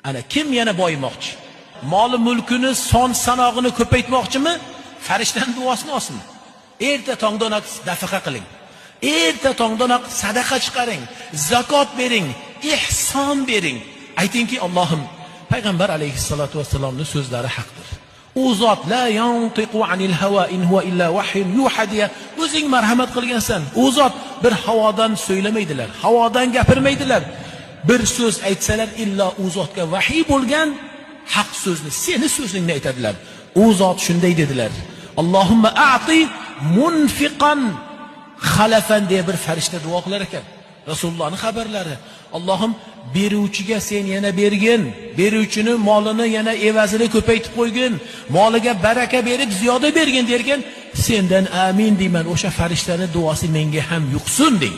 Ana kim yana boymoqchi? Moli mulkini son sanog'ini ko'paytmoqchimi? Farishtaning duosini olsin. Erta tongdonoq nafaqa qiling. Erta tongdonoq sadaqa chiqaring, zakot bering, ihson bering. Aytingki, Allohim, payg'ambar alayhissalatu vassalomning so'zlari haqdir. U zot la yantiqu anil hawa in huwa illa wahyun yuha deya o'zing marhamat qilgansan. U zot bir havodan so'ylamaydilar, havodan gapirmaydilar. Bir so'z aytsalar illo u zotga vahiy bo'lgan haq so'zni, seni so'zingni aytadilar. U zot shunday dedilar. Allohumma a'ti munfiqan xalafan deya bir farishta duo qilar ekan. Rasulullohning xabarlari. Allohim, beruvchiga sen yana bergin, beruvchini molini yana evazini ko'paytib qo'ygin, moliga baraka berib ziyoda bergin dergan. Sendan amin deyman, o'sha farishtaning duosi menga ham yuqsin deng.